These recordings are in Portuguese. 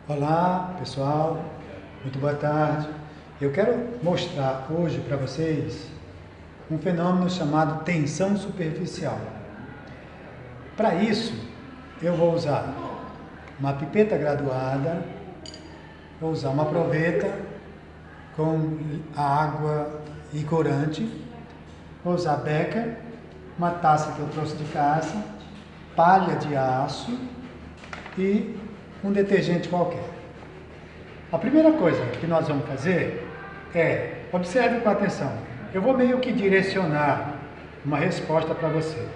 Olá pessoal, muito boa tarde. Eu quero mostrar hoje para vocês um fenômeno chamado tensão superficial. Para isso, eu vou usar uma pipeta graduada, vou usar uma proveta com água e corante, vou usar becker, uma taça que eu trouxe de casa, palha de aço e um detergente qualquer. A primeira coisa que nós vamos fazer é, observe com atenção, eu vou meio que direcionar uma resposta para você.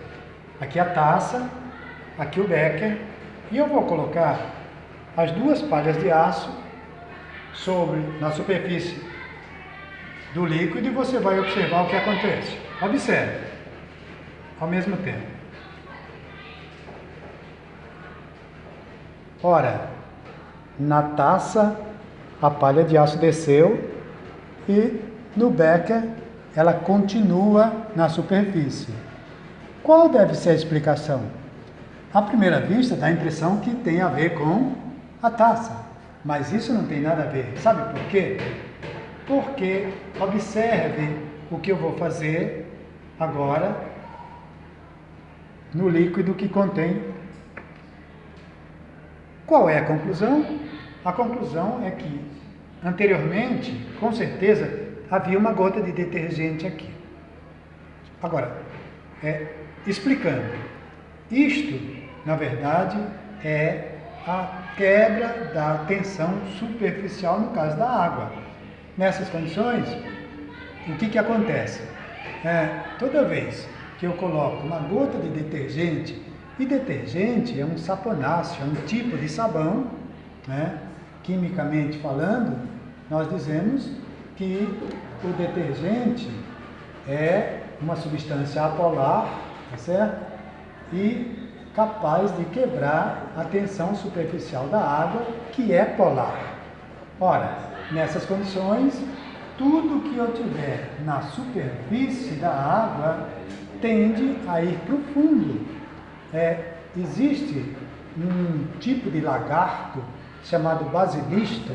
Aqui a taça, aqui o becker, e eu vou colocar as duas palhas de aço na superfície do líquido e você vai observar o que acontece. Observe, ao mesmo tempo. Ora, na taça a palha de aço desceu e no becker ela continua na superfície. Qual deve ser a explicação? À primeira vista dá a impressão que tem a ver com a taça, mas isso não tem nada a ver. Sabe por quê? Porque observe o que eu vou fazer agora no líquido que contém. Qual é a conclusão? A conclusão é que, anteriormente, com certeza, havia uma gota de detergente aqui. Agora, explicando, isto, na verdade, é a quebra da tensão superficial no caso da água. Nessas condições, o que acontece? Toda vez que eu coloco uma gota de detergente, e detergente é um saponáceo, é um tipo de sabão, quimicamente falando, nós dizemos que o detergente é uma substância apolar, tá certo? E capaz de quebrar a tensão superficial da água, que é polar. Ora, nessas condições, tudo que eu tiver na superfície da água tende a ir para o fundo. Existe um tipo de lagarto chamado basilista,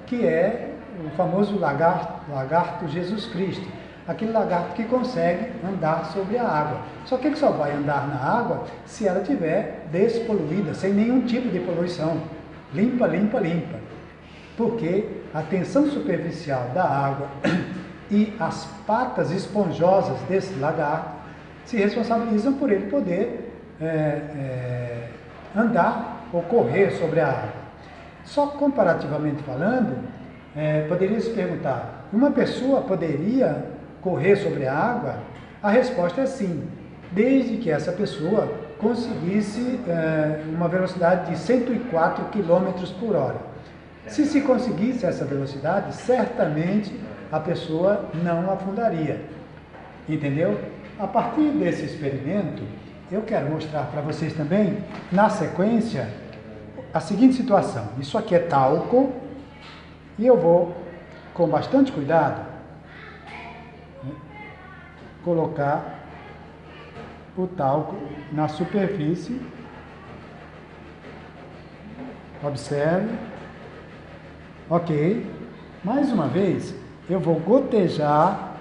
que é o famoso lagarto Jesus Cristo, aquele lagarto que consegue andar sobre a água. Só que ele só vai andar na água se ela estiver despoluída, sem nenhum tipo de poluição, limpa, limpa, limpa. Porque a tensão superficial da água e as patas esponjosas desse lagarto se responsabilizam por ele poder andar ou correr sobre a água. Só comparativamente falando, poderia se perguntar, uma pessoa poderia correr sobre a água? A resposta é sim, desde que essa pessoa conseguisse uma velocidade de 104 km por hora. Se conseguisse essa velocidade, certamente a pessoa não afundaria. Entendeu? A partir desse experimento, eu quero mostrar para vocês também, na sequência, a seguinte situação. Isso aqui é talco, e eu vou, com bastante cuidado, colocar o talco na superfície. Observe. Ok. Mais uma vez, eu vou gotejar,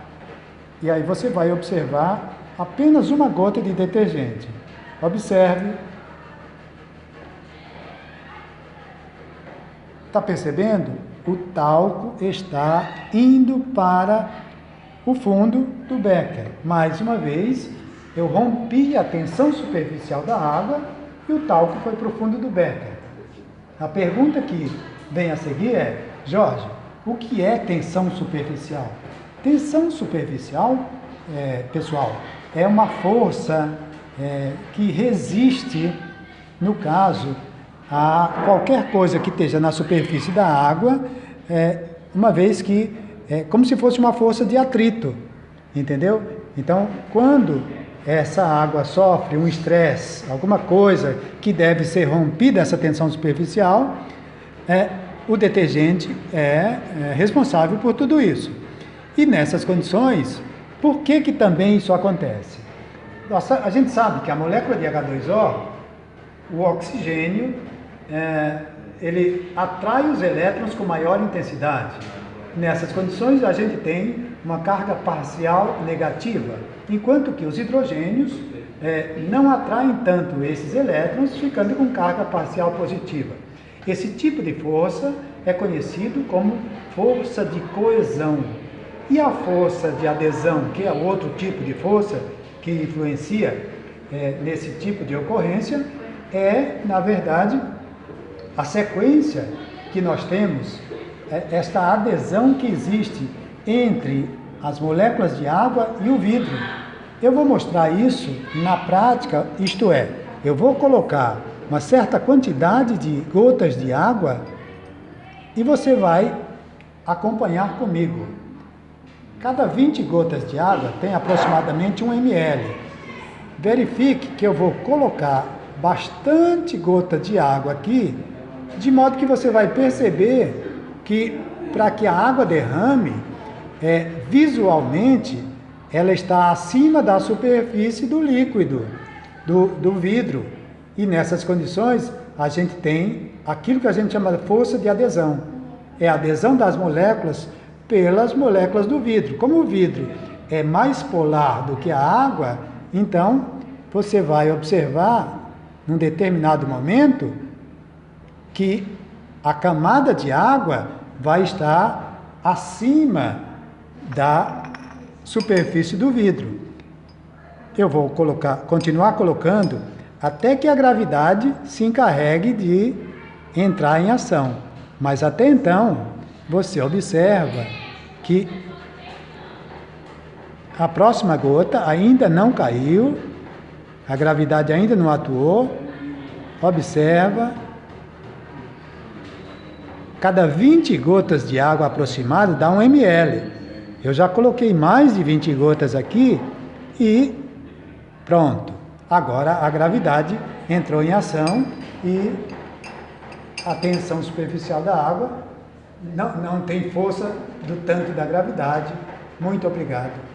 e aí você vai observar apenas uma gota de detergente. Observe. Está percebendo? O talco está indo para o fundo do becker. Mais uma vez, eu rompi a tensão superficial da água e o talco foi para o fundo do becker. A pergunta que vem a seguir é, Jorge, o que é tensão superficial? Tensão superficial, pessoal, é uma força que resiste, no caso, a qualquer coisa que esteja na superfície da água, uma vez que é como se fosse uma força de atrito, entendeu? Então, quando essa água sofre um estresse, alguma coisa que deve ser rompida, essa tensão superficial, o detergente é responsável por tudo isso. E nessas condições, por que também isso acontece? A gente sabe que a molécula de H2O, o oxigênio, ele atrai os elétrons com maior intensidade. Nessas condições, a gente tem uma carga parcial negativa, enquanto que os hidrogênios não atraem tanto esses elétrons, ficando com carga parcial positiva. Esse tipo de força é conhecido como força de coesão. E a força de adesão, que é outro tipo de força que influencia nesse tipo de ocorrência, é, na verdade, a sequência que nós temos, esta adesão que existe entre as moléculas de água e o vidro. Eu vou mostrar isso na prática, isto é, eu vou colocar uma certa quantidade de gotas de água e você vai acompanhar comigo. Cada 20 gotas de água tem aproximadamente 1 ml. Verifique que eu vou colocar bastante gota de água aqui, de modo que você vai perceber que para que a água derrame, visualmente, ela está acima da superfície do líquido, do vidro. E nessas condições, a gente tem aquilo que a gente chama de força de adesão. É a adesão das moléculas pelas moléculas do vidro. Como o vidro é mais polar do que a água, então você vai observar, num determinado momento, que a camada de água vai estar acima da superfície do vidro. Eu vou continuar colocando até que a gravidade se encarregue de entrar em ação. Mas até então, você observa que a próxima gota ainda não caiu, a gravidade ainda não atuou. Observa. Cada 20 gotas de água aproximada dá 1 ml. Eu já coloquei mais de 20 gotas aqui e pronto. Agora a gravidade entrou em ação e a tensão superficial da água não tem força do tanto da gravidade. Muito obrigado.